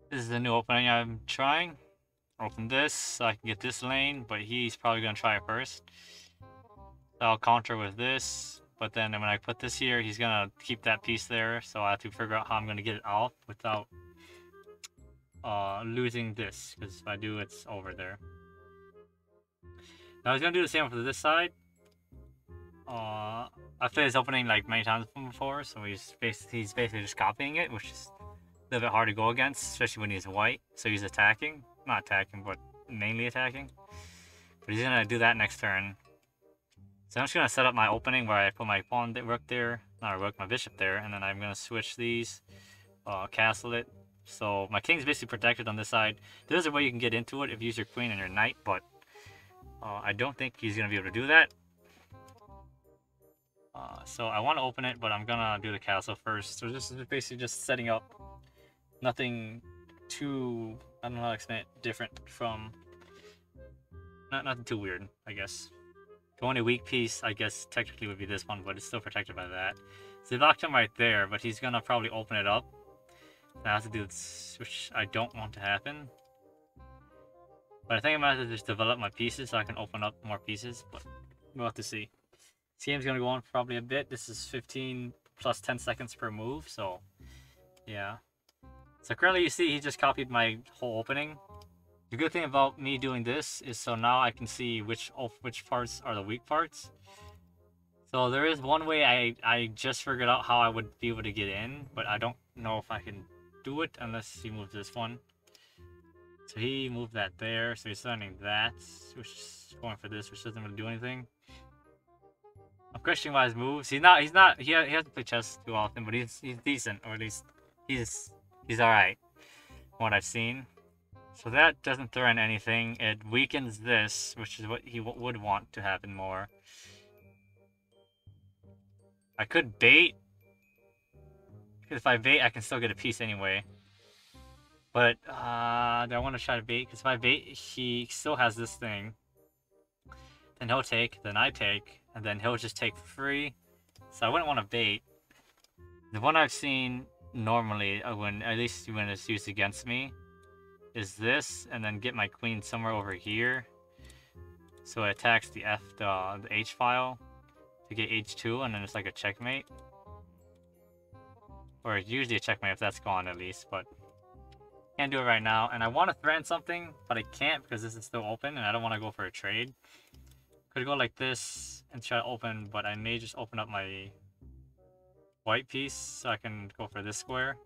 This is the new opening I'm trying. Open this so I can get this lane, but he's probably gonna try it first. I'll counter with this, but then when I put this here, he's gonna keep that piece there, so I have to figure out how I'm gonna get it off without losing this, because if I do, it's over there. Now I was gonna do the same for this side. I've played this opening like many times before, so he's basically just copying it, which is a little bit hard to go against, especially when he's white. So he's attacking, not attacking, but mainly attacking. But he's gonna do that next turn. So I'm just gonna set up my opening where I put my pawn rook there, not a rook, my bishop there, and then I'm gonna switch these, castle it. So my king's basically protected on this side. There's a way you can get into it if you use your queen and your knight, but I don't think he's gonna be able to do that. So I want to open it, but I'm gonna do the castle first. So this is basically just setting up. Nothing too, I don't know how to explain it, different from, nothing too weird, I guess. The only weak piece, I guess, technically would be this one, but it's still protected by that. So they locked him right there, but he's gonna probably open it up. I have to do this, which I don't want to happen. But I think I might have to just develop my pieces so I can open up more pieces, but we'll have to see. This game's gonna go on for probably a bit. This is 15 plus 10 seconds per move, so yeah. So currently you see he just copied my whole opening. The good thing about me doing this is so now I can see which parts are the weak parts. So there is one way I just figured out how I would be able to get in, but I don't know if I can do it unless he moves this one. So he moved that there, so he's sending that, which is going for this, which doesn't really do anything. I'm questioning why his moves. He hasn't played chess too often, but he's decent, or at least he's alright. What I've seen. So that doesn't threaten anything. It weakens this, which is what he would want to happen more. I could bait. Because if I bait, I can still get a piece anyway. But do I want to try to bait? Because if I bait, he still has this thing. Then he'll take, then I take, and then he'll just take for free. So I wouldn't want to bait. The one I've seen normally, at least when it's used against me, is this, and then get my queen somewhere over here. So it attacks the H file to get H2, and then it's like a checkmate. Or it's usually a checkmate if that's gone at least, but can't do it right now. And I want to threaten something, but I can't because this is still open, and I don't want to go for a trade. Could go like this and try to open, but I may just open up my white piece so I can go for this square.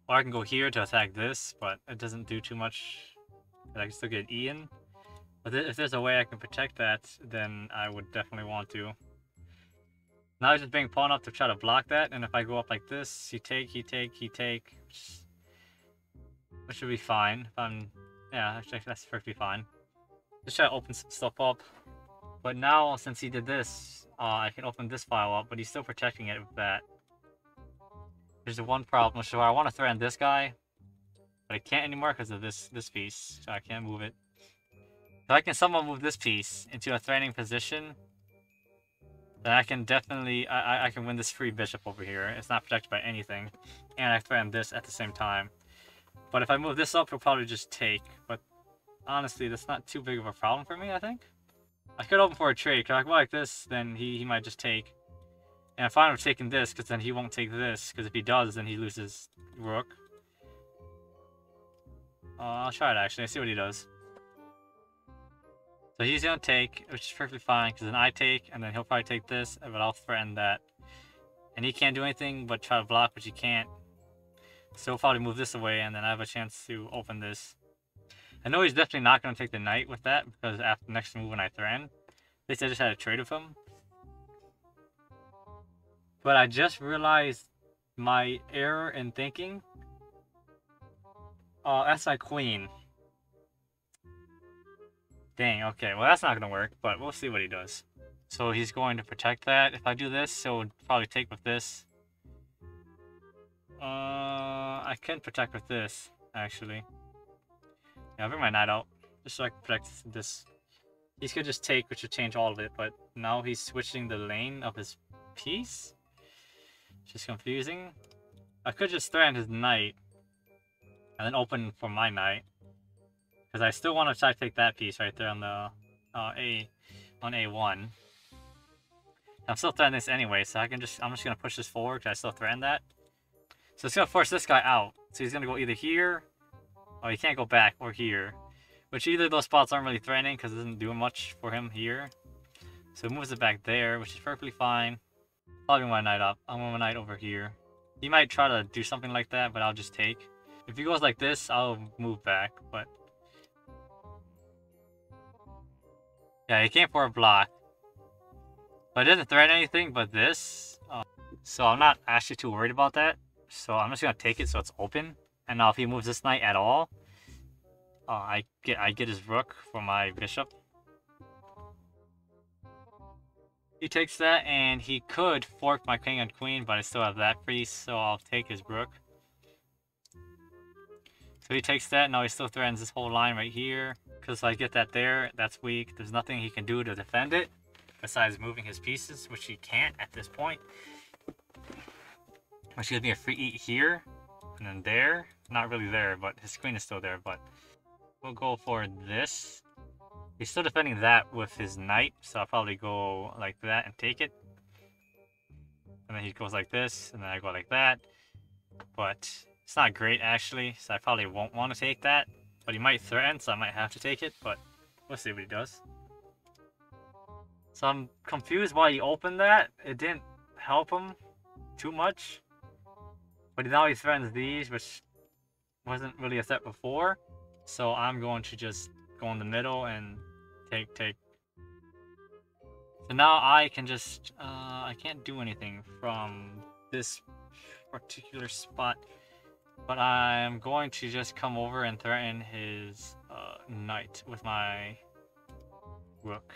Or I can go here to attack this, but it doesn't do too much. I can still get E in. But if there's a way I can protect that, then I would definitely want to. Now he's just being pawn up to try to block that, and if I go up like this, he take, which should be fine. Yeah, actually that's perfectly fine. Just try to open some stuff up. But now, since he did this, I can open this file up, but he's still protecting it with that. There's the one problem, so I want to threaten this guy, but I can't anymore because of this piece, so I can't move it. If I can somehow move this piece into a threatening position, then I can definitely, I can win this free bishop over here. It's not protected by anything, and I threaten this at the same time. But if I move this up, he'll probably just take, but honestly, that's not too big of a problem for me, I think. I could open for a trade, because if I go like this, then he might just take. And I'm fine with taking this, because then he won't take this, because if he does, then he loses rook. I'll try it actually, see what he does. So he's gonna take, which is perfectly fine, because then I take, and then he'll probably take this, but I'll threaten that. And he can't do anything but try to block, which he can't. So he'll probably move this away, and then I have a chance to open this. I know he's definitely not going to take the knight with that, because after the next move when I threaten, at least I just had a trade with him. But I just realized my error in thinking. Oh, that's my queen. Dang, okay, well that's not going to work, but we'll see what he does. So he's going to protect that. If I do this, he'll probably take with this. I can protect with this, actually. Yeah, I'll bring my knight out, just so I can protect this. He could just take, which would change all of it, but now he's switching the lane of his piece. Which is confusing. I could just threaten his knight. and then open for my knight. Because I still want to try to take that piece right there on the on A1. I'm still threatening this anyway, so I'm just gonna push this forward because I still threaten that. So it's gonna force this guy out. So he's gonna go either here, or he can't go back, or here. Which either of those spots aren't really threatening because it doesn't do much for him here. So he moves it back there, which is perfectly fine. Probably my knight up. I'm gonna knight over here. He might try to do something like that, but I'll just take. If he goes like this, I'll move back, but... yeah, he came for a block. But it doesn't threaten anything but this. So I'm not actually too worried about that. So I'm just gonna take it so it's open. And now if he moves this knight at all, I get his rook for my bishop. He takes that, and he could fork my king and queen, but I still have that free, so I'll take his rook. So he takes that. Now he still threatens this whole line right here. Because if I get that there, that's weak. There's nothing he can do to defend it, besides moving his pieces, which he can't at this point. Which gives me a free eat here, and then there. Not really there, but his queen is still there, but we'll go for this. He's still defending that with his knight, so I'll probably go like that and take it. And then he goes like this, and then I go like that. But it's not great, actually, so I probably won't want to take that. But he might threaten, so I might have to take it, but we'll see what he does. So I'm confused why he opened that. It didn't help him too much. But now he threatens these, which wasn't really a threat before. So I'm going to just go in the middle and take. So now I can just, I can't do anything from this particular spot. But I'm going to just come over and threaten his knight with my rook.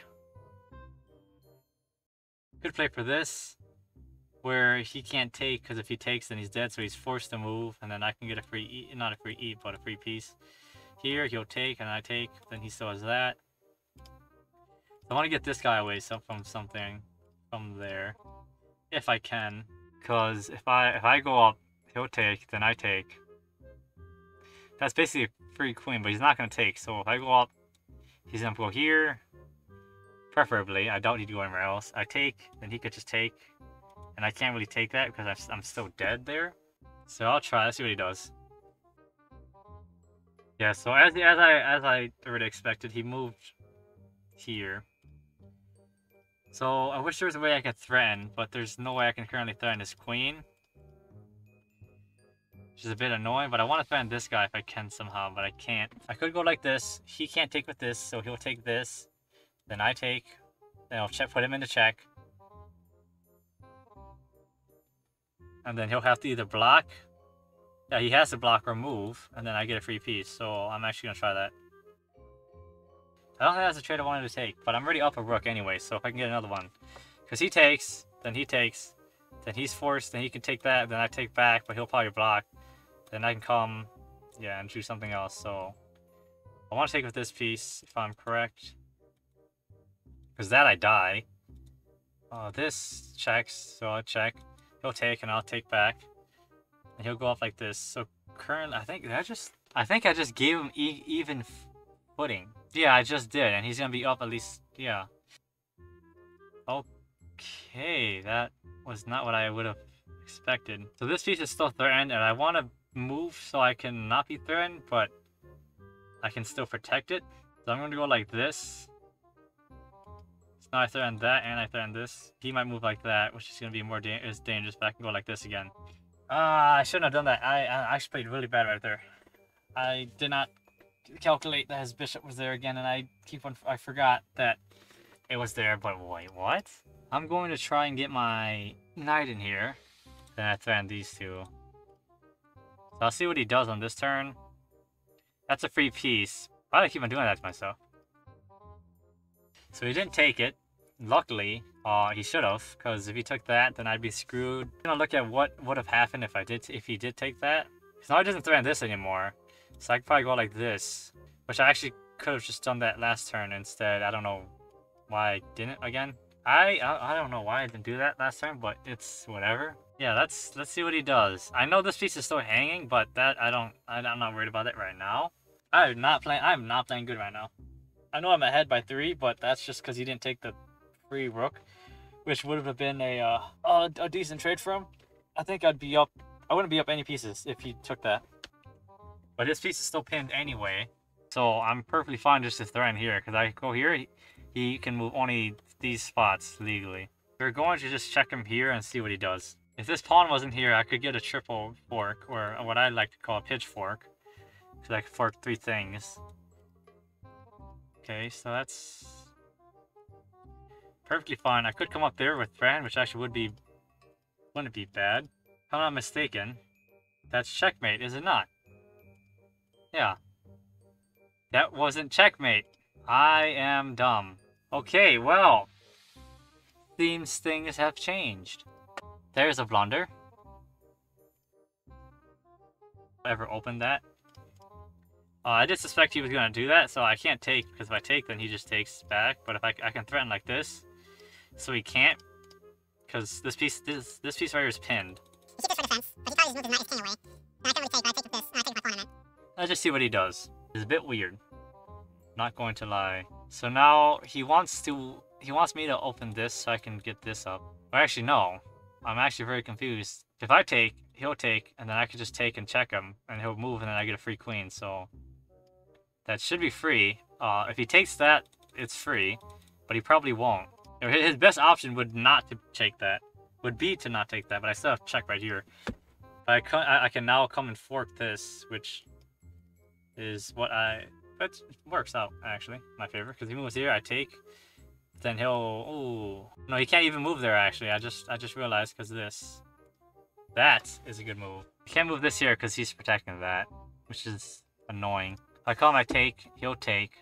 Good play for this, where he can't take, because if he takes then he's dead, so he's forced to move, and then I can get a free eat, not a free eat, but a free piece. Here he'll take, and I take, then he still has that. I want to get this guy away from something from there, if I can, because if I go up, he'll take, then I take. That's basically a free queen, but he's not going to take. So if I go up, he's going to go here. Preferably. I doubt he'd go anywhere else. I take, then he could just take. And I can't really take that because I'm still dead there. So I'll try. Let's see what he does. Yeah, so as I already expected, he moved here. So I wish there was a way I could threaten, but there's no way I can currently threaten his queen. Which is a bit annoying, but I want to threaten this guy if I can somehow, but I can't. I could go like this. He can't take with this, so he'll take this. Then I take. Then I'll put him into check. And then he'll have to either block. Yeah, he has to block or move, and then I get a free piece. So I'm actually going to try that. I don't think that's a trade I wanted to take, but I'm already up a rook anyway, so if I can get another one. Because he takes, then he's forced, then he can take that, then I take back, but he'll probably block. Then I can come, yeah, and choose something else. So I want to take with this piece, if I'm correct. Because that I die. This checks, so I'll check. He'll take, and I'll take back. And he'll go off like this. So currently, I think I just gave him even footing. Yeah, I just did, and he's gonna be up at least. Yeah. Okay, that was not what I would have expected. So this piece is still threatened, and I want to move so I can not be threatened, but I can still protect it. So I'm going to go like this. So now I threaten that, and I threaten this. He might move like that, which is going to be more dangerous, but I can go like this again. I shouldn't have done that. I actually played really bad right there. I did not calculate that his bishop was there again, and I forgot that it was there, but wait, what? I'm going to try and get my knight in here. Then I threaten these two. So I'll see what he does on this turn. That's a free piece. Why do I keep on doing that to myself? So he didn't take it. Luckily, he should have, because if he took that, then I'd be screwed. I'm gonna look at what would have happened if he did take that. Because now he doesn't threaten this anymore. So I could probably go like this. Which I actually could have just done that last turn instead. I don't know why I didn't again. I don't know why I didn't do that last turn, but it's whatever. Yeah, let's see what he does. I know this piece is still hanging, but that I'm not worried about it right now. I'm not playing good right now. I know I'm ahead by 3, but that's just because he didn't take the free rook, which would have been a decent trade for him. I think I'd be up. I wouldn't be up any pieces if he took that. But his piece is still pinned anyway, so I'm perfectly fine just to threaten here, because I go here, he can move only these spots legally. We're going to just check him here and see what he does. If this pawn wasn't here, I could get a triple fork, or what I like to call a pitchfork, because I can fork 3 things. Okay, so that's perfectly fine. I could come up there with Fran, which actually wouldn't be bad. If I'm not mistaken, that's checkmate, is it not? Yeah. That wasn't checkmate. I am dumb. Okay, well, seems things have changed. There's a blunder. Ever opened that? I did suspect he was gonna do that, so I can't take, because if I take, then he just takes back. But if I can threaten like this, so he can't, because this piece right here is pinned. He keeps this for defense, but he probably just moved his king away. And I can't really take, but I take with this, and I take with my pawn on it. Let's just see what he does. It's a bit weird. Not going to lie. So now he wants me to open this so I can get this up. Or actually, no. I'm actually very confused. If I take, he'll take, and then I could just take and check him, and he'll move, and then I get a free queen, so that should be free. If he takes that, it's free, but he probably won't. His best option would not to take that. Would be to not take that, but I still have to check right here. I can now come and fork this, which is what that works out, actually, my favor, because he moves here, I take, then he'll, ooh, no, he can't even move there, actually. I just realized, because of this. That is a good move. He can't move this here because he's protecting that, which is annoying. If I call him, I take, he'll take,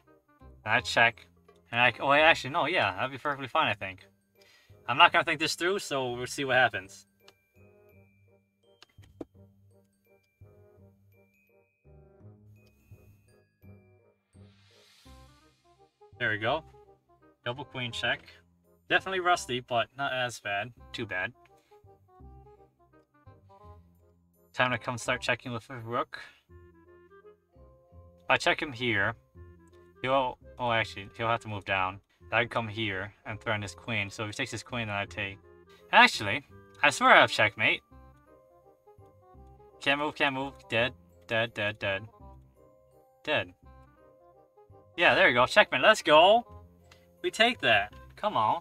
and I check, and oh, actually, no, yeah, that'd be perfectly fine, I think. I'm not gonna think this through, so we'll see what happens. There we go. Double queen check. Definitely rusty, but not as bad. Too bad. Time to come start checking with a rook. If I check him here, he'll have to move down. I'd come here and threaten his queen, so if he takes his queen, then I take. Actually, I swear I have checkmate. Can't move, can't move. Dead, dead, dead, dead. Dead. Yeah, there you go. Checkmate. Let's go. We take that. Come on.